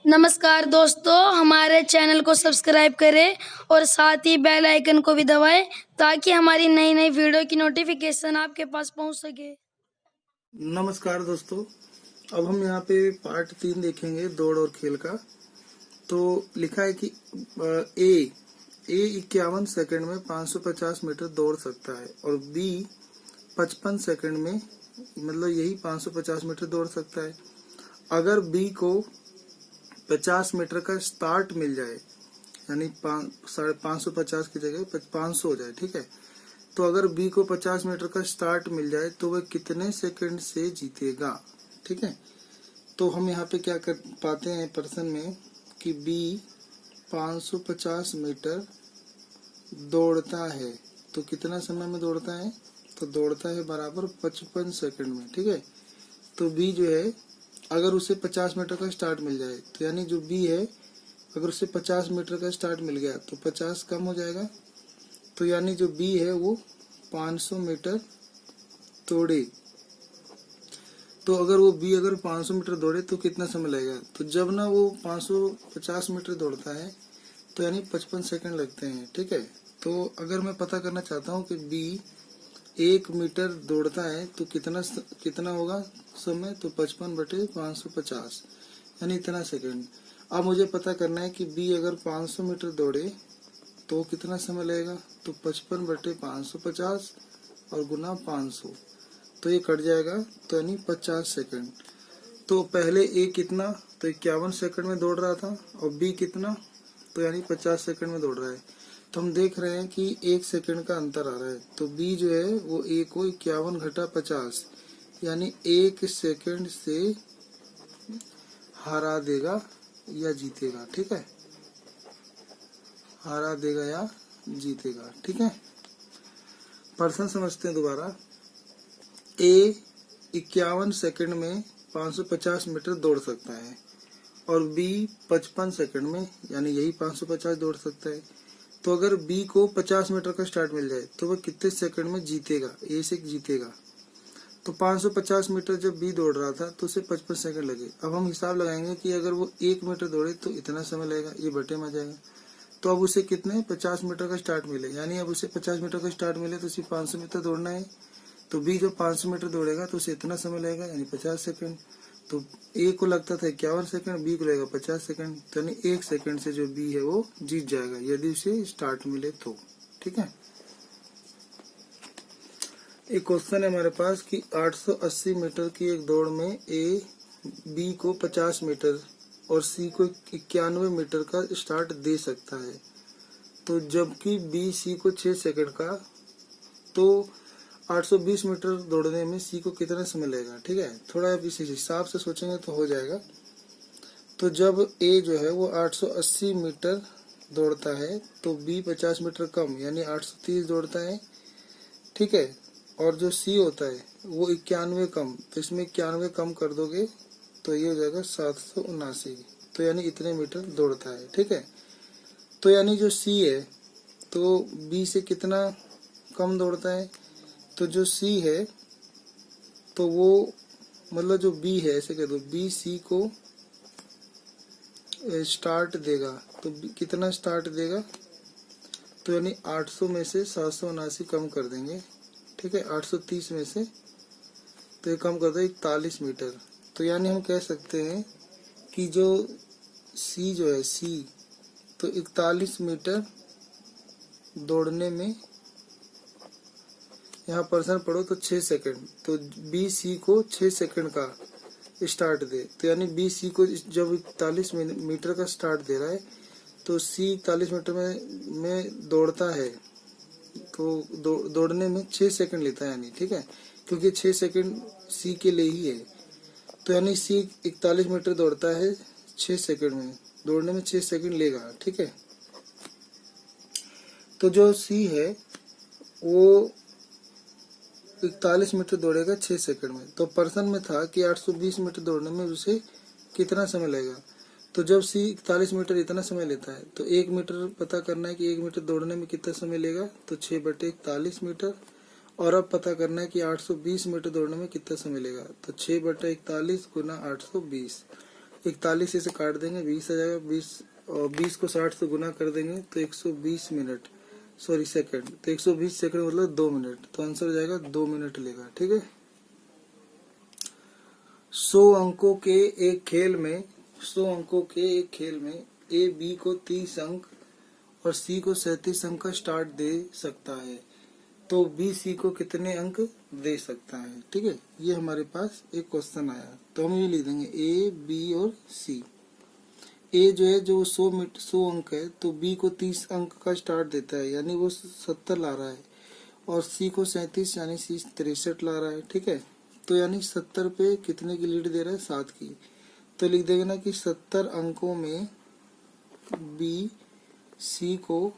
नमस्कार दोस्तों, हमारे चैनल को सब्सक्राइब करें और साथ ही बेल आइकन को भी दबाएं ताकि हमारी नई नई वीडियो की नोटिफिकेशन आपके पास पहुंच सके। नमस्कार दोस्तों, अब हम यहाँ पे पार्ट 3 देखेंगे दौड़ और खेल का। तो लिखा है कि ए 51 सेकंड में 550 मीटर दौड़ सकता है और बी 55 सेकंड में मतलब यही 550 मीटर दौड़ सकता है। अगर बी को 50 मीटर का स्टार्ट मिल जाए, यानी 550 की जगह 500 हो जाए, ठीक है। तो अगर बी को 50 मीटर का स्टार्ट मिल जाए तो वह कितने सेकंड से जीतेगा, ठीक है। तो हम यहाँ पे क्या कर पाते हैं प्रश्न में कि बी 550 मीटर दौड़ता है तो कितना समय में दौड़ता है, तो दौड़ता है बराबर 55 सेकंड में, ठीक है। तो बी जो है अगर उसे 50 मीटर का स्टार्ट मिल जाए तो यानी जो बी है अगर उसे 50 मीटर का स्टार्ट मिल गया तो 50 कम हो जाएगा, तो यानी जो बी है वो 500 मीटर दौड़े। तो अगर वो बी अगर 500 मीटर दौड़े तो कितना समय लगेगा, तो जब ना वो 550 मीटर दौड़ता है तो यानी 55 सेकंड लगते हैं, ठीक है। तो अगर मैं पता करना चाहता हूँ कि बी 1 मीटर दौड़ता है तो कितना होगा समय, तो 55/550 यानी इतना सेकंड। अब मुझे पता करना है कि बी अगर 500 मीटर दौड़े तो कितना समय लगेगा, तो 55/550 और गुना 500, तो ये कट जाएगा, तो यानी 50 सेकंड। तो पहले ए कितना, तो 51 सेकंड में दौड़ रहा था और बी कितना, तो यानी 50 सेकंड में दौड़ रहा है। तो हम देख रहे हैं कि 1 सेकंड का अंतर आ रहा है, तो बी जो है वो ए को 51 घटा 50 यानी 1 सेकंड से हरा देगा या जीतेगा, ठीक है। हरा देगा या जीतेगा, ठीक है। प्रश्न समझते हैं दोबारा। ए 51 सेकंड में 550 मीटर दौड़ सकता है और बी 55 सेकंड में यानी यही 550 दौड़ सकता है। तो अगर बी को 50 मीटर का स्टार्ट मिल जाए तो वह कितने सेकंड में जीतेगा, ए से जीतेगा। तो 550 मीटर जब बी दौड़ रहा था तो उसे 55 सेकंड लगे। अब हम हिसाब लगाएंगे कि अगर वो 1 मीटर दौड़े तो इतना समय लगेगा, ये बटे में आ जाएगा। तो अब उसे कितने 50 मीटर का स्टार्ट मिले, यानी अब उसे 50 मीटर का स्टार्ट मिले तो उसे 500 मीटर दौड़ना है। तो बी जब 500 मीटर दौड़ेगा तो उसे इतना समय लगेगा यानी 50 सेकंड। तो ए को लगता था 51 सेकंड, बी को लगेगा 50 सेकंड, तो यानी 1 सेकंड से जो बी है वो जीत जाएगा यदि उसे स्टार्ट मिले तो, ठीक है। एक क्वेश्चन है हमारे पास कि 880 मीटर की एक दौड़ में ए बी को 50 मीटर और सी को 91 मीटर का स्टार्ट दे सकता है, तो जबकि बी सी को 6 सेकंड का, तो 820 मीटर दौड़ने में सी को कितना समय लगेगा, ठीक है। थोड़ा इस हिसाब से सोचेंगे तो हो जाएगा। तो जब ए जो है वो 880 मीटर दौड़ता है तो बी 50 मीटर कम यानी 830 दौड़ता है, ठीक है। और जो सी होता है वो 91 कम, तो इसमें 91 कम कर दोगे तो ये हो जाएगा 779, तो यानी इतने मीटर दौड़ता है, ठीक है। तो यानी जो सी है तो बी से कितना कम दौड़ता है, तो जो सी है तो वो मतलब जो बी है ऐसे कह दो बी सी को स्टार्ट देगा, तो कितना स्टार्ट देगा, तो यानी 800 में से 779 कम कर देंगे, ठीक है। 830 में से तो ये कम कर दो 41 मीटर। तो यानी हम कह सकते हैं कि जो सी जो है सी तो 41 मीटर दौड़ने में, यहाँ पर्सन पढ़ो तो 6 सेकंड, तो बी सी को 6 सेकंड का स्टार्ट दे, तो यानी बी सी को जब 41 मीटर का स्टार्ट दे रहा है तो सी 41 मीटर में दौड़ता है, तो दौड़ने में 6 सेकंड लेता है यानी, ठीक है, क्योंकि 6 सेकंड सी के लिए ही है। तो यानी सी 41 मीटर दौड़ता है 6 सेकंड में, दौड़ने में 6 सेकंड लेगा, ठीक है। तो जो सी है वो 41 मीटर दौड़ेगा 6 सेकंड में। तो प्रश्न में था कि 820 मीटर दौड़ने में उसे कितना समय लगेगा, तो जब सी 41 मीटर इतना समय लेता है तो 1 मीटर पता करना है कि 1 मीटर दौड़ने में कितना समय लेगा, तो 6/41 मीटर। और अब पता करना है कि 820 मीटर दौड़ने में कितना समय लेगा, तो 6/41 गुना 820 41 से काट देंगे 20 आ जाएगा, 20 और 20 को 60 से गुना कर देंगे तो 120 मिनट, सॉरी सेकंड, तो 120 सेकंड मतलब 2 मिनट, तो आंसर हो जाएगा 2 मिनट लेगा। ठीक है। 100 अंकों के एक खेल में 100 अंकों के एक खेल में ए बी को 30 अंक और सी को 37 अंक का स्टार्ट दे सकता है, तो बी सी को कितने अंक दे सकता है। ठीक है, ये हमारे पास एक क्वेश्चन आया, तो हम ये लिख देंगे ए बी और सी। ए जो है जो 100 अंक है, तो बी को 30 अंक का स्टार्ट देता है, यानी वो 70 ला रहा है, और सी को 37 यानी सी 63 ला रहा है। ठीक है, तो यानी 70 पे कितने की लीड दे रहा है, 7 की। तो लिख देंगे ना कि 70 अंकों में बी सी को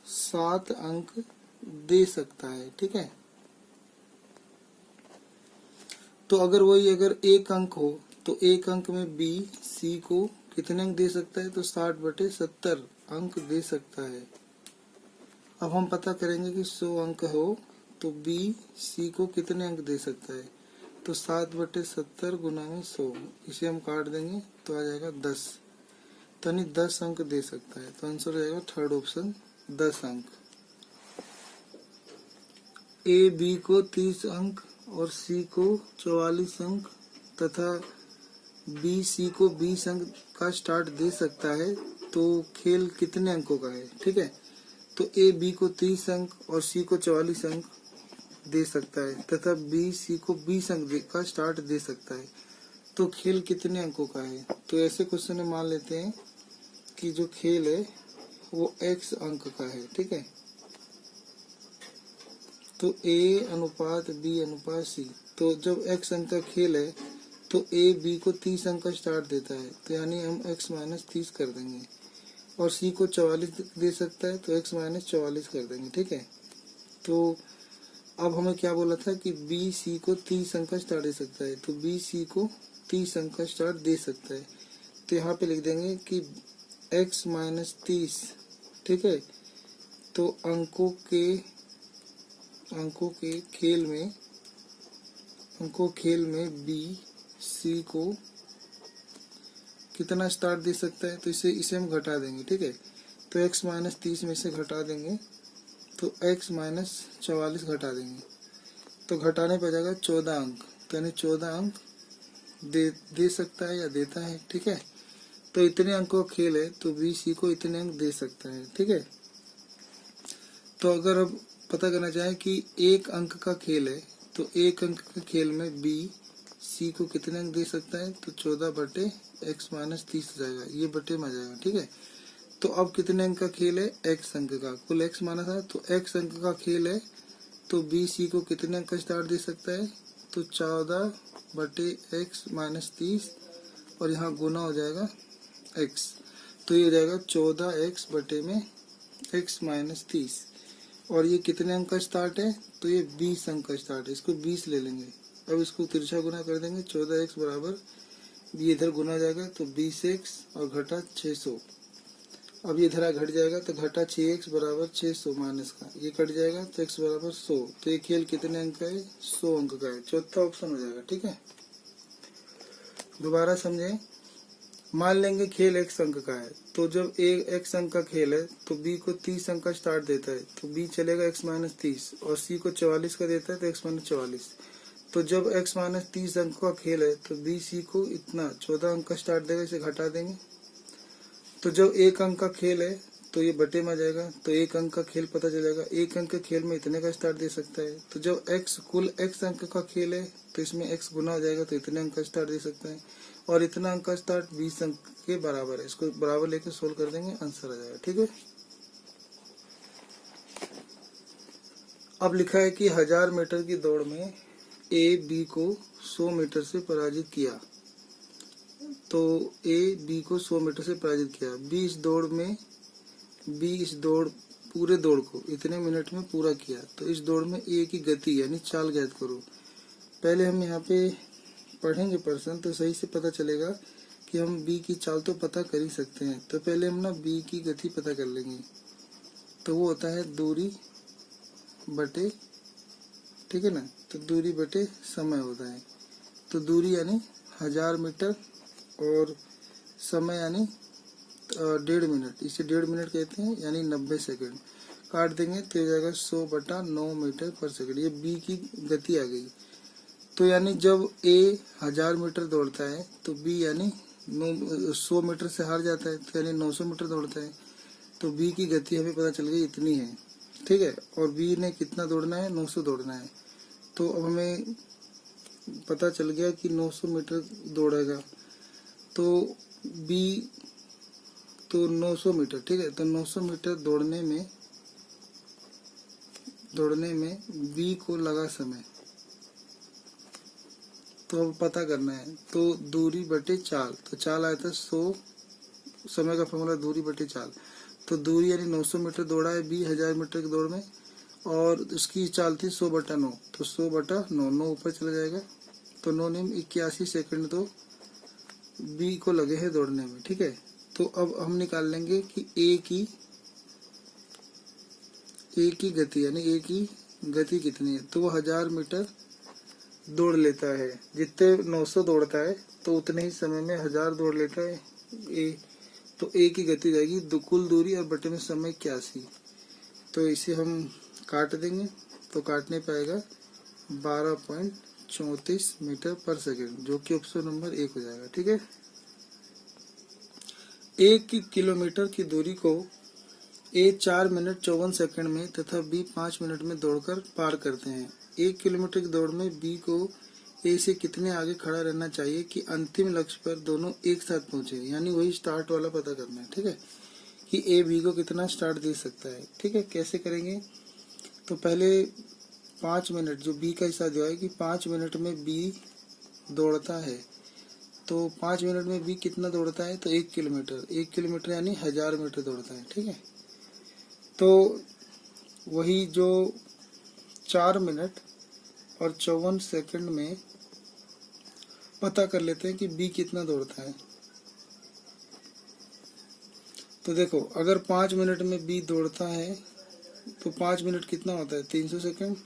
7 अंक दे सकता है। ठीक है, तो अगर एक अंक हो तो एक अंक में बी सी को कितने अंक दे सकता है, तो 60/70 अंक दे सकता है। अब हम पता करेंगे कि 100 अंक हो तो बी सी को कितने अंक दे सकता है, तो 7/70 गुना में 100, इसे हम काट देंगे तो आ जाएगा 10, तो यानी 10 अंक दे सकता है। तो आंसर हो जाएगा थर्ड ऑप्शन 10 अंक। ए बी को 30 अंक और सी को 44 अंक तथा बी सी को 20 अंक का स्टार्ट दे सकता है, तो खेल कितने अंकों का है। ठीक है, तो ए बी को 30 अंक और सी को 44 अंक दे सकता है तथा बी सी को 20 अंक का स्टार्ट दे सकता है, तो खेल कितने अंकों का है। तो ऐसे क्वेश्चन में मान लेते हैं कि जो खेल है वो x अंक का है। ठीक है, तो a अनुपात b अनुपात c, तो जब x अंक का खेल है तो a b को 30 अंक का स्टार्ट देता है, तो यानी हम x - 30 कर देंगे, और c को 44 दे सकता है तो x - 44 कर देंगे। ठीक है, तो अब हमें क्या बोला था कि b c को 30 अंक का स्टार्ट दे सकता है, तो b c को 30 अंक का स्टार्ट दे सकता है, तो यहाँ पे लिख देंगे कि x - 30। ठीक है, तो अंकों के खेल में बी सी को कितना स्टार्ट दे सकता है, तो इसे हम घटा देंगे। ठीक है, तो x - 30 में से घटा देंगे तो x - 44 घटा देंगे, तो घटाने पर जाएगा 14 अंक, तो यानी 14 अंक दे सकता है या देता है। ठीक है, तो इतने अंकों का खेल है तो बी सी को इतने अंक दे सकता है। ठीक है, तो अगर अब पता करना चाहें कि एक अंक का खेल है, तो एक अंक के खेल में बी सी को कितने अंक दे सकता है, तो 14/x - 30 हो जाएगा, ये बटे में आ जाएगा। ठीक है, तो अब कितने अंक का खेल है, x अंक का, कुल x माना था, तो x अंक का खेल है, तो बी सी को कितने अंक का स्टार्ट दे सकता है, तो 14/x - 30, और यहाँ गुना हो जाएगा x, तो ये हो जाएगा 14x बटे में x - 30, और ये कितने अंक का स्टार्ट है, तो ये 20 अंक का स्टार्ट है, इसको 20 ले लेंगे। अब इसको तिरछा गुना कर देंगे, 14x बराबर, ये इधर गुना हो जाएगा तो 20x और घटा 600, अब ये इधर घट जाएगा तो घटा 6x बराबर 600 माइनस का, ये कट जाएगा तो x बराबर 100, तो ये खेल कितने अंक का है, 100 अंक का है, चौथा ऑप्शन हो जाएगा। ठीक है, दोबारा समझे, मान लेंगे खेल x अंक का है, तो जब x अंक का खेल है तो b को 30 अंक का स्टार्ट देता है, तो b चलेगा x - 30, और c को 44 का देता है तो x - 44, तो जब x - 30 अंक का खेल है तो b c को इतना 14 अंक का स्टार्ट देगा, इसे घटा देंगे, तो जब एक अंक का खेल है तो ये बटे में आ जाएगा, तो एक अंक का खेल पता चलेगा, एक अंक के खेल में इतने का स्टार्ट दे सकता है, तो जब कुल x अंक का खेल है तो इसमें x गुना हो जाएगा, तो इतने अंक का स्टार्ट दे सकता है, और इतना अंक का स्टार्ट 20 अंक के बराबर है, इसको बराबर लेकर सोल्व कर देंगे, आंसर आ जाएगा। ठीक है, अब लिखा है कि 1000 मीटर की दौड़ में ए बी को 100 मीटर से पराजित किया, तो ए बी को 100 मीटर से पराजित किया, बी इस दौड़ पूरे दौड़ को इतने मिनट में पूरा किया, तो इस दौड़ में ए की गति यानी चाल ज्ञात करो। पहले हम यहाँ पे पढ़ेंगे प्रश्न, तो सही से पता चलेगा कि हम बी की चाल तो पता कर ही सकते हैं, तो पहले हम ना बी की गति पता कर लेंगे, तो वो होता है दूरी बटे, ठीक है ना, तो दूरी बटे समय होता है, तो दूरी यानी 1000 मीटर और समय यानी 1.5 मिनट, इसे 1.5 मिनट कहते हैं, यानी 90 सेकंड। काट देंगे तो हो जाएगा 100/9 मीटर पर सेकंड। ये बी की गति आ गई। तो यानी जब ए 1000 मीटर दौड़ता है तो बी यानी 100 मीटर से हार जाता है, तो यानी 900 मीटर दौड़ता है। तो बी की गति हमें पता चल गई इतनी है, ठीक है। और बी ने कितना दौड़ना है, 900 दौड़ना है। तो अब हमें पता चल गया कि 900 मीटर दौड़ेगा। तो बी तो 900 मीटर, ठीक है। तो 900 मीटर दौड़ने में बी को लगा समय। तो अब पता करना है, तो दूरी बटे चाल। तो चाल आया था 100, समय का फॉर्मूला दूरी बटे चाल। तो दूरी यानी 900 मीटर दौड़ा है बी 1000 मीटर की दौड़ में, और उसकी चाल थी 100/9। तो 100/9, 9 ऊपर चला जाएगा। तो 9 9 81 सेकंड तो बी को लगे हैं दौड़ने में, ठीक है। तो अब हम निकाल लेंगे कि ए की गति, यानी ए की गति कितनी है। तो वो 1000 मीटर दौड़ लेता है। जितने 900 दौड़ता है तो उतने ही समय में 1000 दौड़ लेता है ए। तो ए की गति जाएगी कुल दूरी और बटे में समय 81। तो इसे हम काट देंगे, तो काटने पाएगा 12.34 मीटर पर सेकंड, जो कि ऑप्शन नंबर 1 हो जाएगा, ठीक है। 1 किलोमीटर की दूरी को ए 4 मिनट 54 सेकंड में तथा बी 5 मिनट में दौड़कर पार करते हैं। 1 किलोमीटर की दौड़ में बी को ए से कितने आगे खड़ा रहना चाहिए कि अंतिम लक्ष्य पर दोनों एक साथ पहुंचे, यानी वही स्टार्ट वाला पता करना है, ठीक है, कि ए बी को कितना स्टार्ट दे सकता है, ठीक है। कैसे करेंगे, तो पहले 5 मिनट जो बी का हिस्सा दिया है कि 5 मिनट में बी दौड़ता है। तो 5 मिनट में बी कितना दौड़ता है, तो 1 किलोमीटर। 1 किलोमीटर यानी 1000 मीटर दौड़ता है, ठीक है। तो वही जो 4 मिनट और 54 सेकंड में पता कर लेते हैं कि बी कितना दौड़ता है। तो देखो, अगर 5 मिनट में बी दौड़ता है तो 5 मिनट कितना होता है, 300 सेकंड।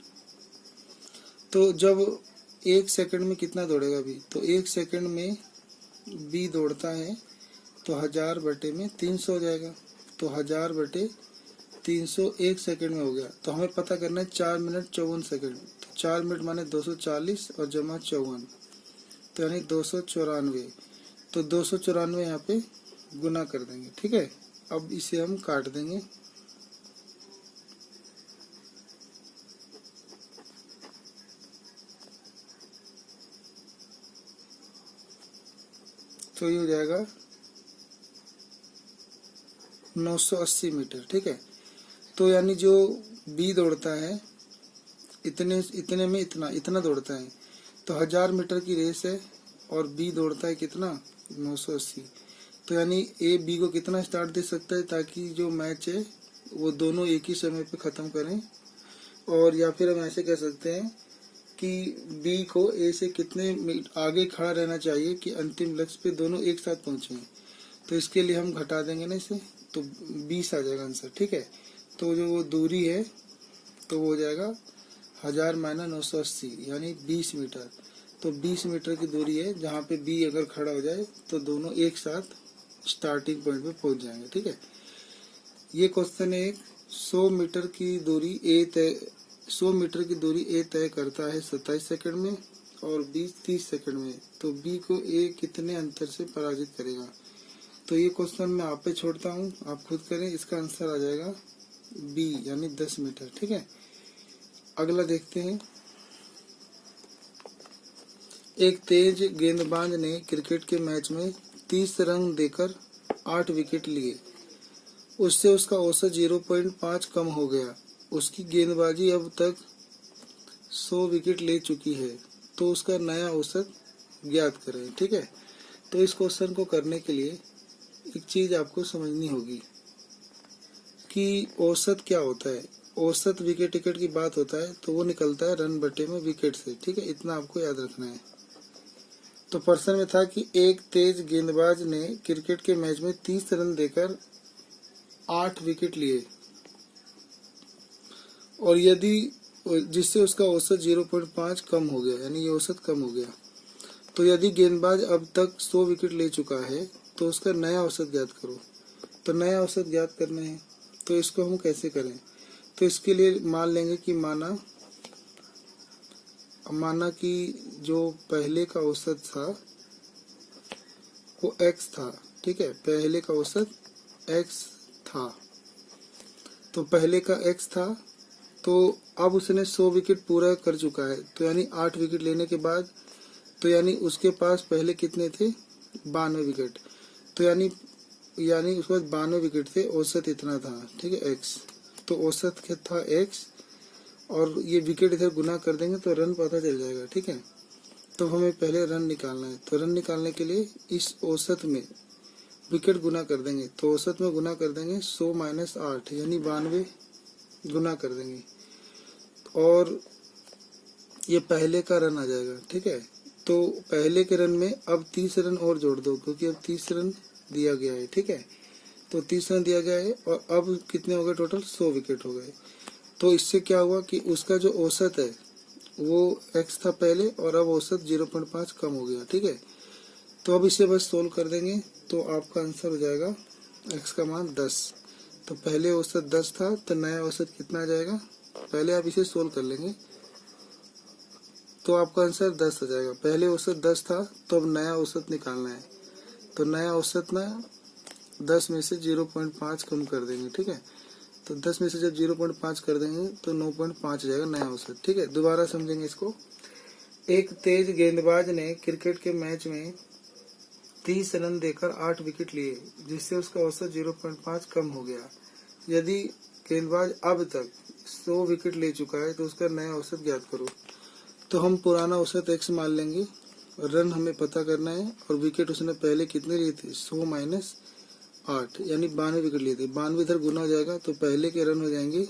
तो जब 1 सेकंड में कितना दौड़ेगा बी, तो 1 सेकंड में बी दौड़ता है तो 1000 बटे में 300 हो जाएगा। तो 1000 बटे 300 1 सेकंड में हो गया। तो हमें पता करना है 4 मिनट 54 सेकंड। तो 4 मिनट माने 240 और जमा 54, तो यानी 294। तो 294 यहाँ पे गुना कर देंगे, ठीक है। अब इसे हम काट देंगे। तो ये हो जाएगा 980 मीटर, ठीक है। तो यानी जो बी दौड़ता है इतने में इतना दौड़ता है। तो 1000 मीटर की रेस है और बी दौड़ता है कितना, 980। तो यानी ए बी को कितना स्टार्ट दे सकता है, ताकि जो मैच है वो दोनों एक ही समय पे खत्म करें। और या फिर हम ऐसे कह सकते हैं कि बी को ए से कितने आगे खड़ा रहना चाहिए कि अंतिम लक्ष्य पे दोनों एक साथ पहुंचे। तो इसके लिए हम घटा देंगे ना इसे, तो 20 आ जाएगा आंसर, ठीक है। तो जो वो दूरी है तो वो हो जाएगा 1000 माइनस 980 यानी 20 मीटर। तो 20 मीटर की दूरी है जहाँ पे बी अगर खड़ा हो जाए तो दोनों एक साथ स्टार्टिंग पॉइंट पे पहुंच जाएंगे, ठीक है। ये क्वेश्चन है 100 मीटर की दूरी ए तय करता है 27 सेकंड में और बी 30 सेकंड में। तो बी को ए कितने अंतर से पराजित करेगा। तो ये क्वेश्चन मैं आप पे छोड़ता हूँ, आप खुद करें। इसका आंसर आ जाएगा बी यानी 10 मीटर, ठीक है। अगला देखते हैं। एक तेज गेंदबाज ने क्रिकेट के मैच में 30 रन देकर 8 विकेट लिए। उससे उसका औसत 0.5 कम हो गया। उसकी गेंदबाजी अब तक 100 विकेट ले चुकी है, तो उसका नया औसत ज्ञात करें, ठीक है। तो इस क्वेश्चन को करने के लिए एक चीज आपको समझनी होगी कि औसत क्या होता है। औसत विकेट टिकट की बात होता है तो वो निकलता है रन बटे में विकेट से, ठीक है। इतना आपको याद रखना है। तो प्रश्न में था कि एक तेज गेंदबाज ने क्रिकेट के मैच में 30 रन देकर 8 विकेट लिए और यदि जिससे उसका औसत 0.5 कम हो गया, यानी ये औसत कम हो गया। तो यदि गेंदबाज अब तक 100 विकेट ले चुका है तो उसका नया औसत ज्ञात करो। तो नया औसत ज्ञात करना है, तो इसको हम कैसे करें? तो इसके लिए मान लेंगे कि माना कि जो पहले का औसत था वो x था, ठीक है, पहले का औसत x था। तो पहले का x था, तो अब उसने 100 विकेट पूरा कर चुका है, तो यानी 8 विकेट लेने के बाद, तो यानी उसके पास पहले कितने थे? 92 विकेट। तो यानी उसके पास 92 विकेट थे, औसत इतना था, ठीक है, x। तो औसत क्या था? x, और ये विकेट इधर गुना कर देंगे तो रन पता चल जाएगा, ठीक है। तो हमें पहले रन निकालना है, तो रन निकालने के लिए इस औसत में विकेट गुना कर देंगे, तो औसत में गुना कर देंगे 100 माइनस 8 यानी 92 गुना कर देंगे, और ये पहले का रन आ जाएगा, ठीक है। तो पहले के रन में अब 30 रन और जोड़ दो, क्योंकि अब 30 रन दिया गया है, ठीक है। तो 30 रन दिया गया है, और अब कितने हो गए टोटल? 100 विकेट हो गए। तो इससे क्या हुआ कि उसका जो औसत है वो x था पहले, और अब औसत 0.5 कम हो गया, ठीक है। तो अब इसे बस सोल्व कर देंगे, तो आपका आंसर हो जाएगा x का मान 10। तो पहले औसत 10 था, तो नया औसत कितना आ जाएगा? पहले आप इसे सोल्व कर लेंगे, तो आपका आंसर 10 आ जाएगा। पहले औसत 10 था, तो अब नया औसत निकालना है, तो नया औसत ना 10 में से 0.5 कम कर देंगे, ठीक है। तो 10 में से जब 0.5 कर देंगे तो 9.5 आ जाएगा नया औसत, ठीक है। दोबारा समझेंगे इसको। एक तेज गेंदबाज ने क्रिकेट के मैच में 30 रन देकर 8 विकेट लिए, जिससे उसका औसत 0.5 कम हो गया। यदि गेंदबाज अब तक 100 विकेट ले चुका है तो उसका नया औसत ज्ञात करो। तो हम पुराना औसत x मान लेंगे, रन हमें पता करना है, और विकेट उसने पहले कितने लिए थे? 100 माइनस 8 यानी 92 विकेट लिए थे। 92 इधर गुना हो जाएगा, तो पहले के रन हो जाएंगे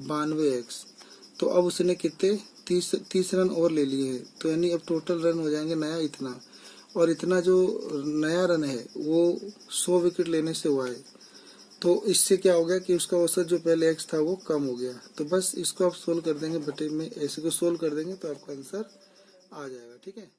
92x। तो अब उसने कितने? 30 रन और ले लिए हैं, तो यानी अब टोटल रन हो जाएंगे नया इतना, और इतना जो नया रन है वो 100 विकेट लेने से हुआ है। तो इससे क्या हो गया कि उसका औसत जो पहले x था वो कम हो गया। तो बस इसको आप सोल्व कर देंगे, बटे में ऐसे को सोल्व कर देंगे तो आपका आंसर आ जाएगा, ठीक है।